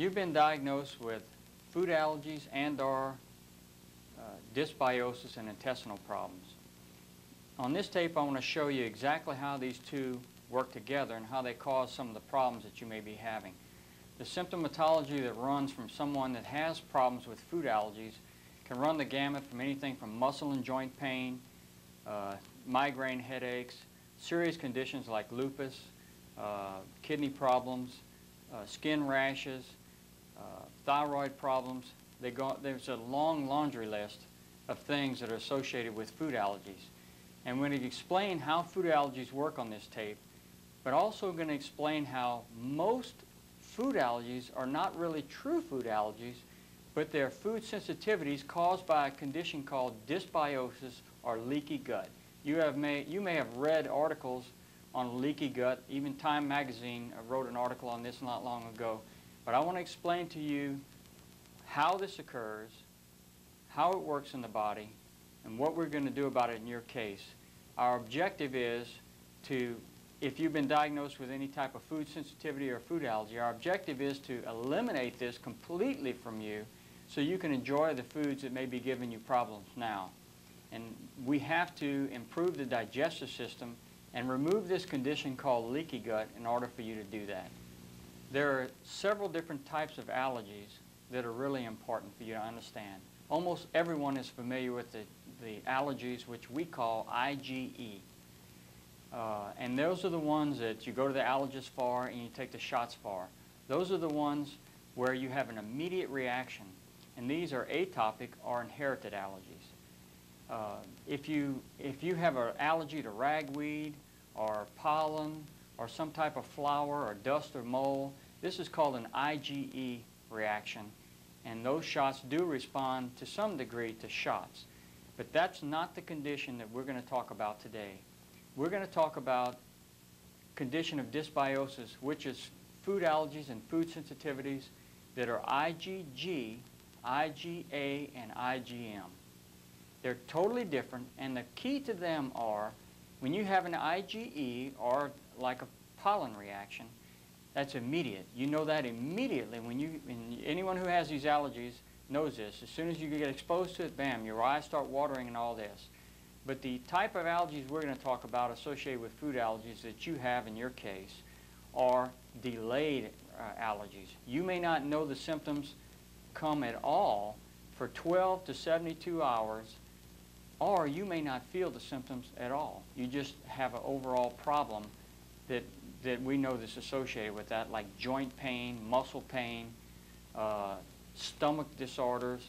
You've been diagnosed with food allergies and/or dysbiosis and intestinal problems. On this tape, I want to show you exactly how these two work together and how they cause some of the problems that you may be having. The symptomatology that runs from someone that has problems with food allergies can run the gamut from anything from muscle and joint pain, migraine headaches, serious conditions like lupus, kidney problems, skin rashes, thyroid problems. There's a long laundry list of things that are associated with food allergies. And we're going to explain how food allergies work on this tape, but also going to explain how most food allergies are not really true food allergies, but they're food sensitivities caused by a condition called dysbiosis or leaky gut. You may have read articles on leaky gut. Even Time magazine wrote an article on this not long ago. But I want to explain to you how this occurs, how it works in the body, and what we're going to do about it in your case. Our objective is to, if you've been diagnosed with any type of food sensitivity or food allergy, our objective is to eliminate this completely from you so you can enjoy the foods that may be giving you problems now. And we have to improve the digestive system and remove this condition called leaky gut in order for you to do that. There are several different types of allergies that are really important for you to understand. Almost everyone is familiar with the allergies which we call IgE. And those are the ones that you go to the allergist for and you take the shots for. Those are the ones where you have an immediate reaction. And these are atopic or inherited allergies. If you have an allergy to ragweed or pollen or some type of flower or dust or mold, this is called an IgE reaction. And those shots do respond to some degree to shots. But that's not the condition that we're going to talk about today. We're going to talk about condition of dysbiosis, which is food allergies and food sensitivities that are IgG, IgA, and IgM. They're totally different, and the key to them are when you have an IgE or like a pollen reaction, that's immediate. You know that immediately. Anyone who has these allergies knows this. As soon as you get exposed to it, bam, your eyes start watering and all this. But the type of allergies we're going to talk about associated with food allergies that you have in your case are delayed allergies. You may not know the symptoms come at all for 12 to 72 hours, or you may not feel the symptoms at all. You just have an overall problem that we know that's associated with that, like joint pain, muscle pain, stomach disorders,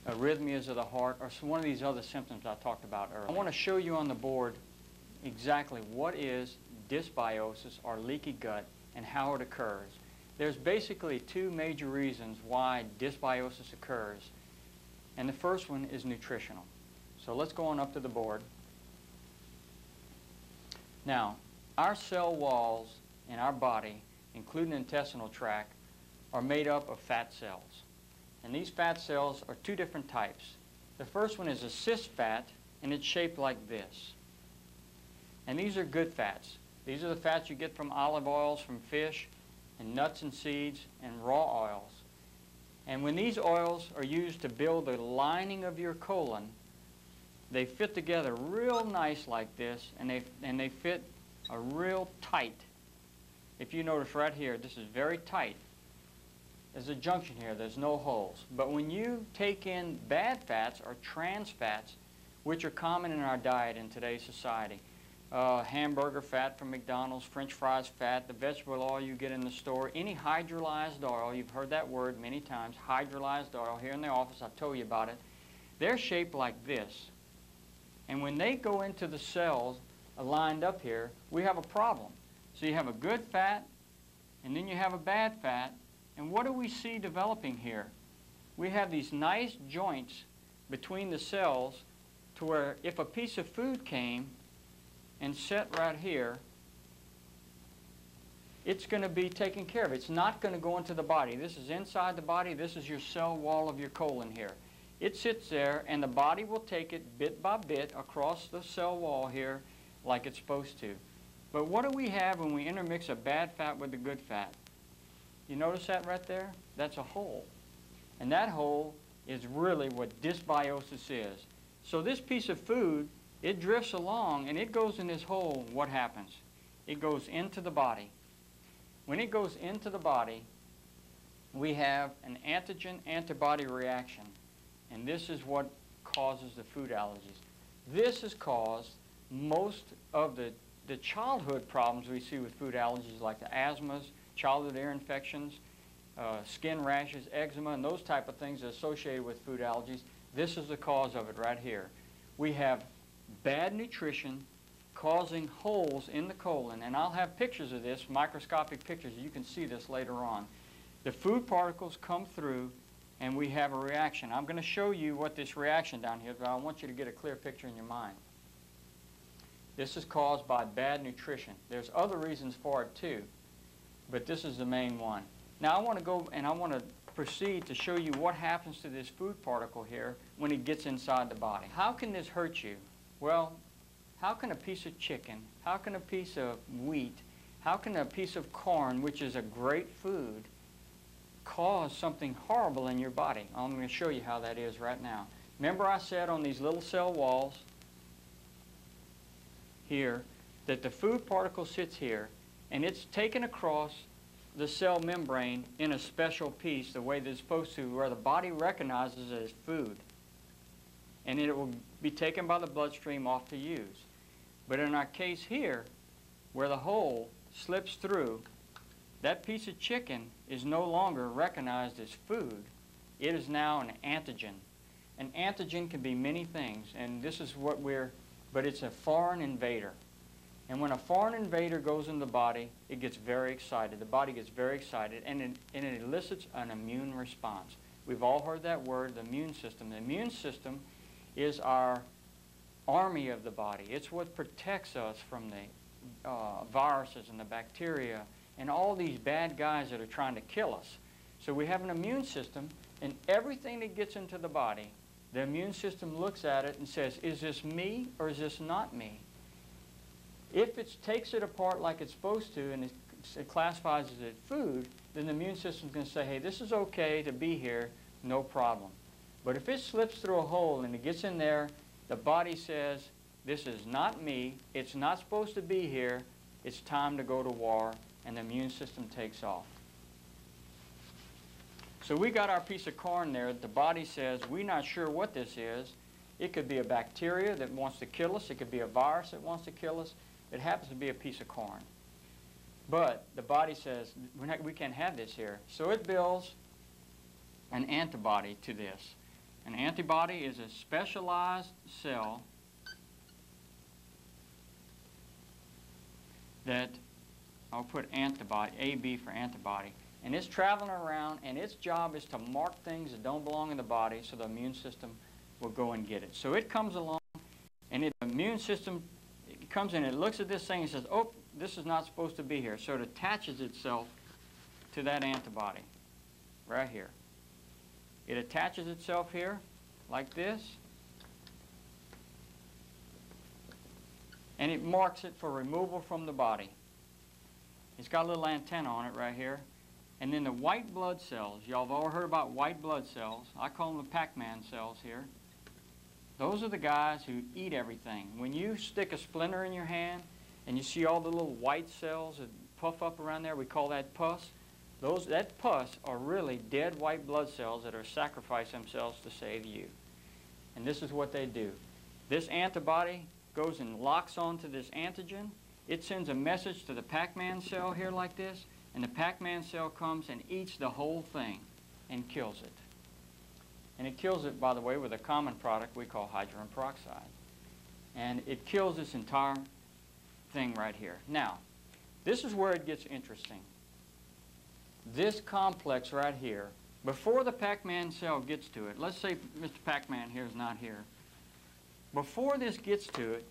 arrhythmias of the heart, or one of these other symptoms I talked about earlier. I want to show you on the board exactly what is dysbiosis or leaky gut and how it occurs. There's basically two major reasons why dysbiosis occurs, and the first one is nutritional. So let's go on up to the board. Now, our cell walls in our body, including the intestinal tract, are made up of fat cells. And these fat cells are two different types. The first one is a cis fat, and it's shaped like this. And these are good fats. These are the fats you get from olive oils, from fish, and nuts and seeds, and raw oils. And when these oils are used to build the lining of your colon, they fit together real nice like this, and they fit real tight. If you notice right here, this is very tight. There's a junction here. There's no holes. But when you take in bad fats or trans fats, which are common in our diet in today's society, hamburger fat from McDonald's, French fries fat, the vegetable oil you get in the store, any hydrolyzed oil, you've heard that word many times, hydrolyzed oil. Here in the office, I told you about it. They're shaped like this. And when they go into the cells lined up here, we have a problem. So you have a good fat, and then you have a bad fat. And what do we see developing here? We have these nice joints between the cells to where if a piece of food came and set right here, it's going to be taken care of. It's not going to go into the body. This is inside the body. This is your cell wall of your colon here. It sits there, and the body will take it bit by bit across the cell wall here like it's supposed to. But what do we have when we intermix a bad fat with a good fat? You notice that right there? That's a hole. And that hole is really what dysbiosis is. So this piece of food, it drifts along and it goes in this hole. What happens? It goes into the body. When it goes into the body, we have an antigen-antibody reaction. And this is what causes the food allergies. This has caused most of the childhood problems we see with food allergies, like the asthmas, childhood ear infections, skin rashes, eczema, and those type of things associated with food allergies. This is the cause of it right here. We have bad nutrition causing holes in the colon, and I'll have pictures of this, microscopic pictures. You can see this later on. The food particles come through and we have a reaction. I'm going to show you what this reaction down here is, but I want you to get a clear picture in your mind. This is caused by bad nutrition. There's other reasons for it too, but this is the main one. Now I want to go and I want to proceed to show you what happens to this food particle here when it gets inside the body. How can this hurt you? Well, how can a piece of chicken, how can a piece of wheat, how can a piece of corn, which is a great food, cause something horrible in your body? I'm going to show you how that is right now. Remember I said on these little cell walls here that the food particle sits here and it's taken across the cell membrane in a special piece the way that it's supposed to, where the body recognizes it as food, and it will be taken by the bloodstream off to use. But in our case here, where the hole slips through, that piece of chicken is no longer recognized as food. It is now an antigen. An antigen can be many things, and this is what but it's a foreign invader. And when a foreign invader goes in the body, it gets very excited. The body gets very excited, and it elicits an immune response. We've all heard that word, the immune system. The immune system is our army of the body. It's what protects us from the viruses and the bacteria and all these bad guys that are trying to kill us. So we have an immune system, and everything that gets into the body, the immune system looks at it and says, is this me or is this not me? If it takes it apart like it's supposed to and it classifies it as food, then the immune system is going to say, hey, this is okay to be here, no problem. But if it slips through a hole and it gets in there, the body says, this is not me, it's not supposed to be here, it's time to go to war, and the immune system takes off. So we got our piece of corn there. The body says, we're not sure what this is. It could be a bacteria that wants to kill us. It could be a virus that wants to kill us. It happens to be a piece of corn. But the body says, we can't have this here. So it builds an antibody to this. An antibody is a specialized cell that, I'll put antibody, AB for antibody, and it's traveling around, and its job is to mark things that don't belong in the body so the immune system will go and get it. So it comes along, and the immune system comes in, it looks at this thing and says, oh, this is not supposed to be here. So it attaches itself to that antibody right here. It attaches itself here like this, and it marks it for removal from the body. It's got a little antenna on it right here. And then the white blood cells, y'all have all heard about white blood cells. I call them the Pac-Man cells here. Those are the guys who eat everything. When you stick a splinter in your hand and you see all the little white cells that puff up around there, we call that pus. That pus are really dead white blood cells that are sacrificing themselves to save you. And this is what they do. This antibody goes and locks onto this antigen. It sends a message to the Pac-Man cell here like this, and the Pac-Man cell comes and eats the whole thing and kills it. And it kills it, by the way, with a common product we call hydrogen peroxide. And it kills this entire thing right here. Now, this is where it gets interesting. This complex right here, before the Pac-Man cell gets to it, let's say Mr. Pac-Man here is not here. Before this gets to it,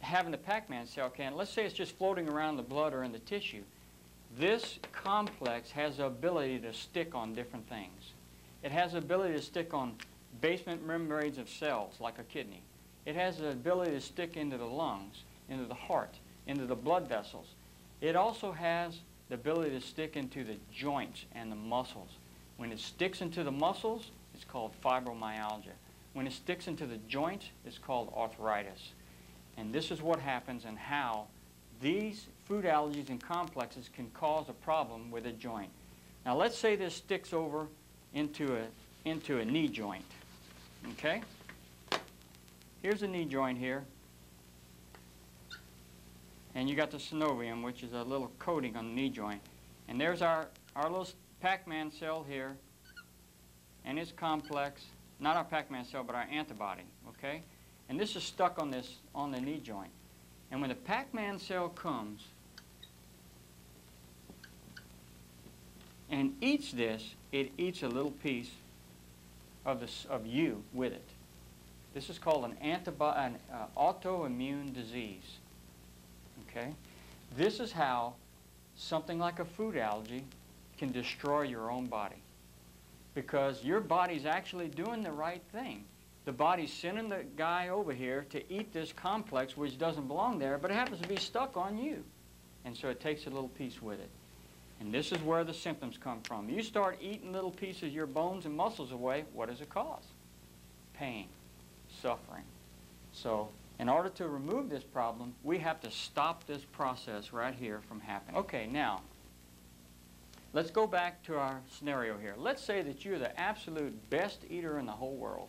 having the Pac-Man cell can, let's say it's just floating around the blood or in the tissue. This complex has the ability to stick on different things. It has the ability to stick on basement membranes of cells, like a kidney. It has the ability to stick into the lungs, into the heart, into the blood vessels. It also has the ability to stick into the joints and the muscles. When it sticks into the muscles, it's called fibromyalgia. When it sticks into the joints, it's called arthritis. And this is what happens and how these food allergies and complexes can cause a problem with a joint. Now let's say this sticks over into a knee joint. Okay? Here's a knee joint here. And you got the synovium, which is a little coating on the knee joint. And there's our little Pac-Man cell here, and its complex, not our Pac-Man cell, but our antibody, okay? And this is stuck on the knee joint. And when the Pac-Man cell comes and eats this, it eats a little piece of you with it. This is called an autoimmune disease. Okay? This is how something like a food allergy can destroy your own body. Because your body's actually doing the right thing. The body's sending the guy over here to eat this complex which doesn't belong there, but it happens to be stuck on you. And so it takes a little piece with it. And this is where the symptoms come from. You start eating little pieces of your bones and muscles away, what does it cause? Pain, suffering. So in order to remove this problem, we have to stop this process right here from happening. Okay, now, let's go back to our scenario here. Let's say that you're the absolute best eater in the whole world.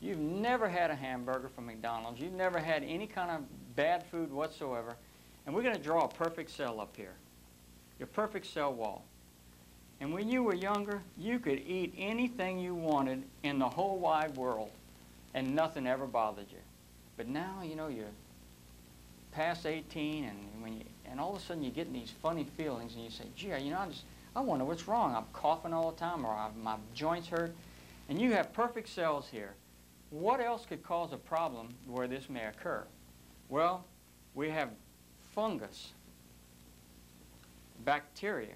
You've never had a hamburger from McDonald's. You've never had any kind of bad food whatsoever. And we're going to draw a perfect cell up here. Your perfect cell wall. And when you were younger, you could eat anything you wanted in the whole wide world, and nothing ever bothered you. But now, you know, you're past 18, and all of a sudden you're getting these funny feelings, and you say, gee, you know, I wonder what's wrong. I'm coughing all the time, or my joints hurt. And you have perfect cells here. What else could cause a problem where this may occur? Well, we have fungus, bacteria.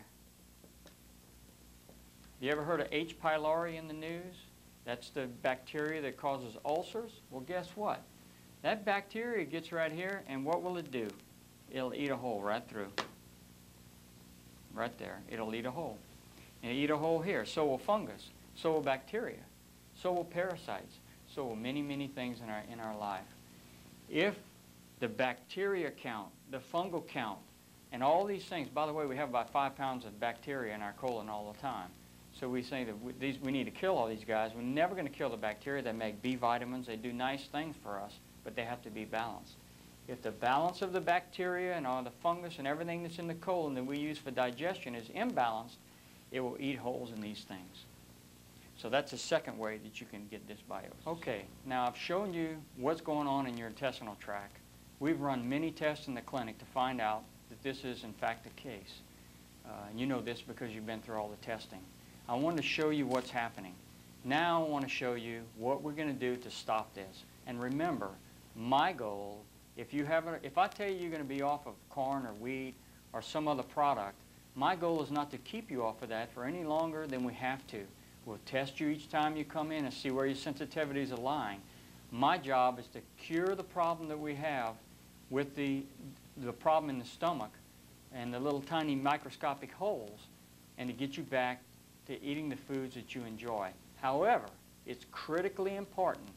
You ever heard of H. pylori in the news? That's the bacteria that causes ulcers. Well, guess what? That bacteria gets right here, and what will it do? It'll eat a hole right through. Right there. It'll eat a hole. And it'll eat a hole here. So will fungus. So will bacteria. So will parasites. So will many, many things in our life. If the bacteria count, the fungal count, and all these things, by the way, we have about 5 pounds of bacteria in our colon all the time. So we say that we need to kill all these guys. We're never going to kill the bacteria. They make B vitamins. They do nice things for us, but they have to be balanced. If the balance of the bacteria and all the fungus and everything that's in the colon that we use for digestion is imbalanced, it will eat holes in these things. So that's the second way that you can get dysbiosis. Okay, now I've shown you what's going on in your intestinal tract. We've run many tests in the clinic to find out that this is in fact the case. And you know this because you've been through all the testing. I wanted to show you what's happening. Now I want to show you what we're going to do to stop this. And remember, my goal, if I tell you you're going to be off of corn or wheat or some other product, my goal is not to keep you off of that for any longer than we have to. We'll test you each time you come in and see where your sensitivities are lying. My job is to cure the problem that we have with the problem in the stomach and the little tiny microscopic holes, and to get you back to eating the foods that you enjoy. However, it's critically important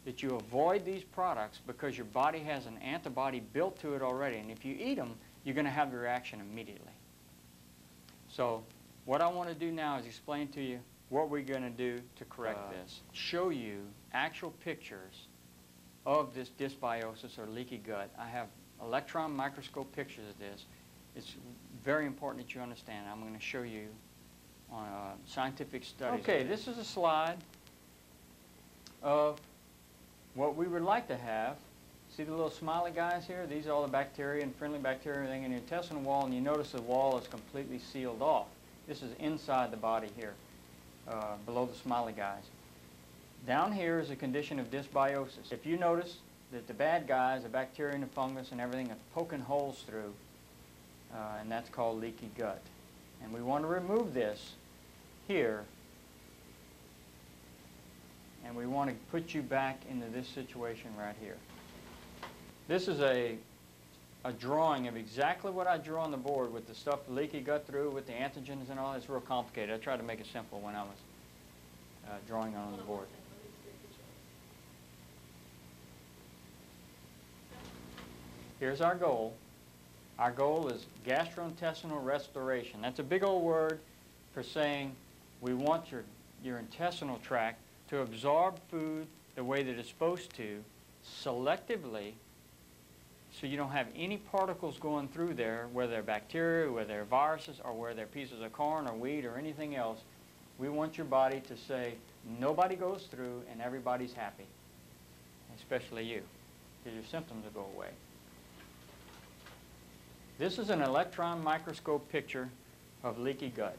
that you avoid these products because your body has an antibody built to it already, and if you eat them, you're going to have the reaction immediately. So what I want to do now is explain to you what we're going to do to correct this. Show you actual pictures of this dysbiosis or leaky gut. I have electron microscope pictures of this. It's very important that you understand. I'm going to show you on scientific studies. Okay, this is a slide of what we would like to have. See the little smiley guys here? These are all the bacteria and friendly bacteria and everything in your intestinal wall, and you notice the wall is completely sealed off. This is inside the body here, below the smiley guys. Down here is a condition of dysbiosis. If you notice that the bad guys, the bacteria and the fungus and everything, are poking holes through, and that's called leaky gut. And we want to remove this here, and we want to put you back into this situation right here. This is a a drawing of exactly what I drew on the board with the stuff leaky gut through with the antigens and all. It's real complicated. I tried to make it simple when I was drawing on the board. Here's our goal. Our goal is gastrointestinal restoration. That's a big old word for saying we want your intestinal tract to absorb food the way that it's supposed to, selectively, so you don't have any particles going through there, whether they're bacteria, whether they're viruses, or whether they're pieces of corn or wheat or anything else. We want your body to say, nobody goes through and everybody's happy, especially you, because your symptoms will go away. This is an electron microscope picture of leaky gut,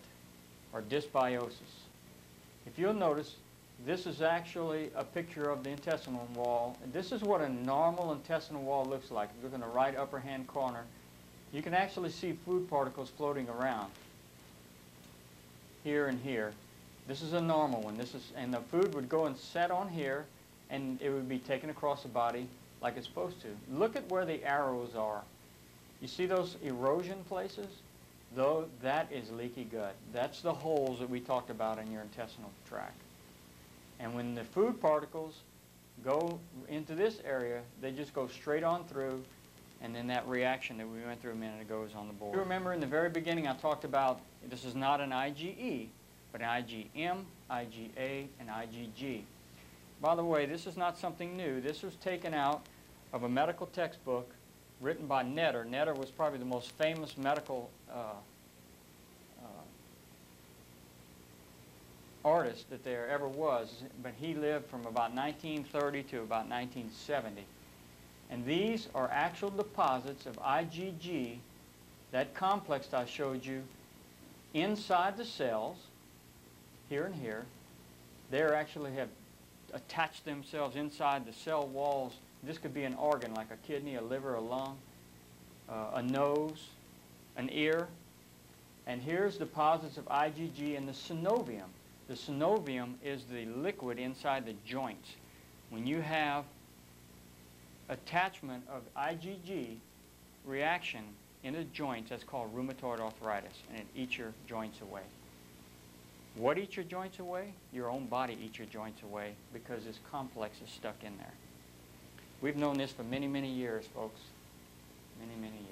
or dysbiosis. If you'll notice, this is actually a picture of the intestinal wall. This is what a normal intestinal wall looks like. If you look in the right upper hand corner, you can actually see food particles floating around here and here. This is a normal one. And the food would go and set on here, and it would be taken across the body like it's supposed to. Look at where the arrows are. You see those erosion places? Though that is leaky gut. That's the holes that we talked about in your intestinal tract. And when the food particles go into this area, they just go straight on through, and then that reaction that we went through a minute ago is on the board. You remember in the very beginning I talked about this is not an IgE, but an IgM, IgA, and IgG. By the way, this is not something new. This was taken out of a medical textbook written by Netter. Netter was probably the most famous medical artist that there ever was, but he lived from about 1930 to about 1970. And these are actual deposits of IgG, that complex I showed you, inside the cells, here and here. They actually have attached themselves inside the cell walls. This could be an organ like a kidney, a liver, a lung, a nose, an ear. And here's deposits of IgG in the synovium. The synovium is the liquid inside the joints. When you have attachment of IgG reaction in the joints, that's called rheumatoid arthritis, and it eats your joints away. What eats your joints away? Your own body eats your joints away because this complex is stuck in there. We've known this for many, many years, folks. Many, many years.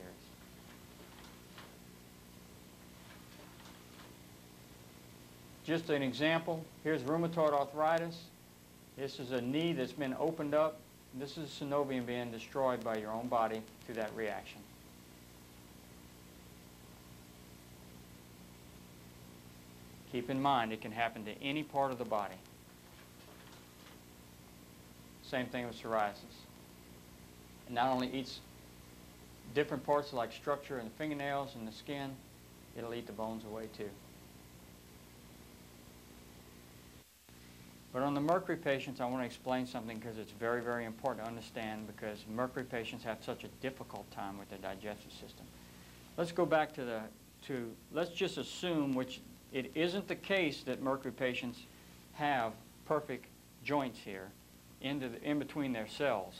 Just an example, here's rheumatoid arthritis. This is a knee that's been opened up. This is synovium being destroyed by your own body through that reaction. Keep in mind, it can happen to any part of the body. Same thing with psoriasis. It not only eats different parts like structure in the fingernails and the skin, it'll eat the bones away too. But on the mercury patients, I want to explain something because it's very, very important to understand, because mercury patients have such a difficult time with their digestive system. Let's go back to let's just assume, which it isn't the case, that mercury patients have perfect joints here in between their cells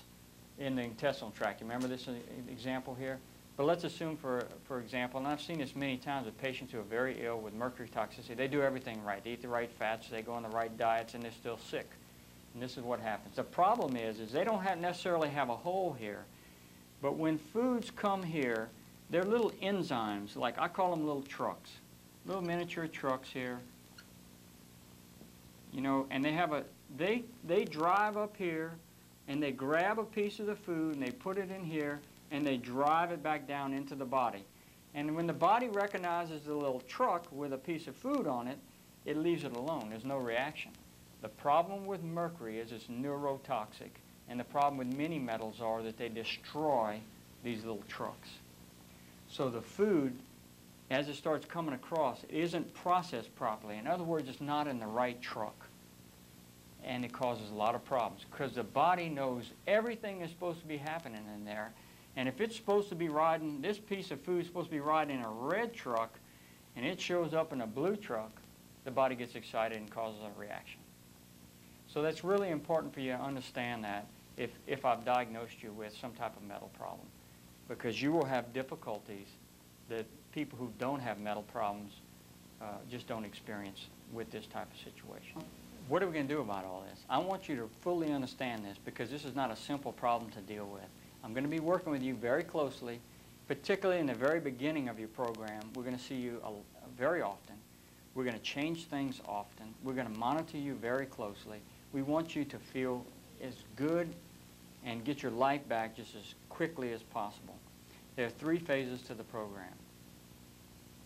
in the intestinal tract. You remember this example here? But let's assume, for example, and I've seen this many times with patients who are very ill with mercury toxicity. They do everything right. They eat the right fats, they go on the right diets, and they're still sick. And this is what happens. The problem is they don't necessarily have a hole here, but when foods come here, they're little enzymes, like I call them little trucks, little miniature trucks here. You know, and they have they drive up here, and they grab a piece of the food, and they put it in here, and they drive it back down into the body. And when the body recognizes the little truck with a piece of food on it, it leaves it alone. There's no reaction. The problem with mercury is it's neurotoxic, and the problem with many metals are that they destroy these little trucks. So the food, as it starts coming across, it isn't processed properly. In other words, it's not in the right truck. And it causes a lot of problems because the body knows everything that's supposed to be happening in there. And if it's supposed to be riding, this piece of food is supposed to be riding in a red truck, and it shows up in a blue truck, the body gets excited and causes a reaction. So that's really important for you to understand that if I've diagnosed you with some type of metal problem. because you will have difficulties that people who don't have metal problems just don't experience with this type of situation. What are we going to do about all this? I want you to fully understand this, because this is not a simple problem to deal with. I'm going to be working with you very closely, particularly in the very beginning of your program. We're going to see you very often. We're going to change things often. We're going to monitor you very closely. We want you to feel as good and get your life back just as quickly as possible. There are 3 phases to the program.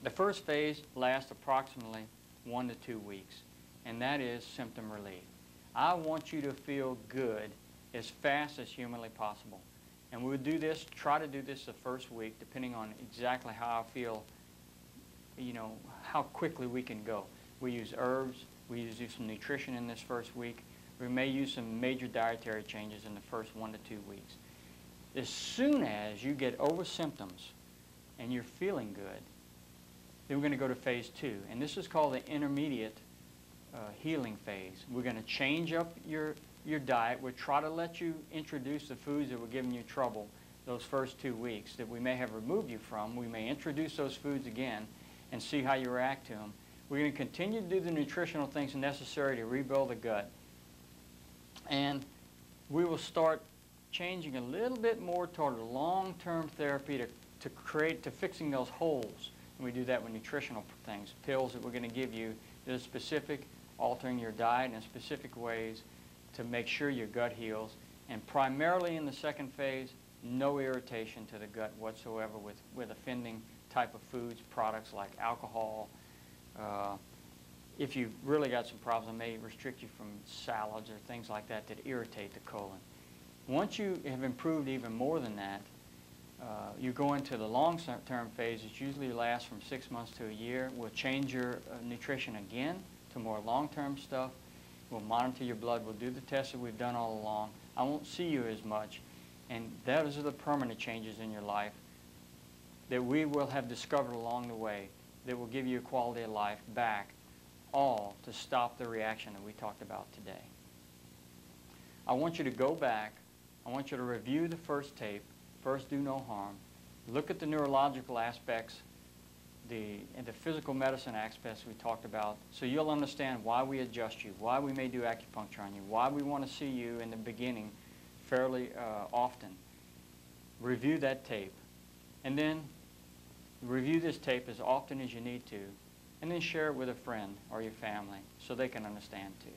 The first phase lasts approximately 1 to 2 weeks, and that is symptom relief. I want you to feel good as fast as humanly possible. And we'll do this, try to do this the first week, depending on exactly how I feel, how quickly we can go. We use herbs, we use some nutrition in this first week. We may use some major dietary changes in the first 1 to 2 weeks. As soon as you get over symptoms and you're feeling good, then we're going to go to phase 2. And this is called the intermediate healing phase. We're going to change up your diet. We'll try to let you introduce the foods that were giving you trouble those first 2 weeks that we may have removed you from. We may introduce those foods again and see how you react to them. We're going to continue to do the nutritional things necessary to rebuild the gut. And we will start changing a little bit more toward a long-term therapy to fixing those holes. And we do that with nutritional things, pills that we're going to give you that are specific, altering your diet in specific ways to make sure your gut heals. And primarily in the second phase, no irritation to the gut whatsoever with offending type of foods, products like alcohol. If you've really got some problems, I may restrict you from salads or things like that that irritate the colon. Once you have improved even more than that, you go into the long-term phase, which usually lasts from 6 months to a year. We'll change your nutrition again to more long-term stuff. We'll monitor your blood. We'll do the tests that we've done all along. I won't see you as much. And those are the permanent changes in your life that we will have discovered along the way that will give you a quality of life back, all to stop the reaction that we talked about today. I want you to go back. I want you to review the first tape, First Do No Harm. Look at the neurological aspects, the physical medicine aspects we talked about, so you'll understand why we adjust you, why we may do acupuncture on you, why we want to see you in the beginning fairly often. Review that tape. And then review this tape as often as you need to, and then share it with a friend or your family so they can understand too.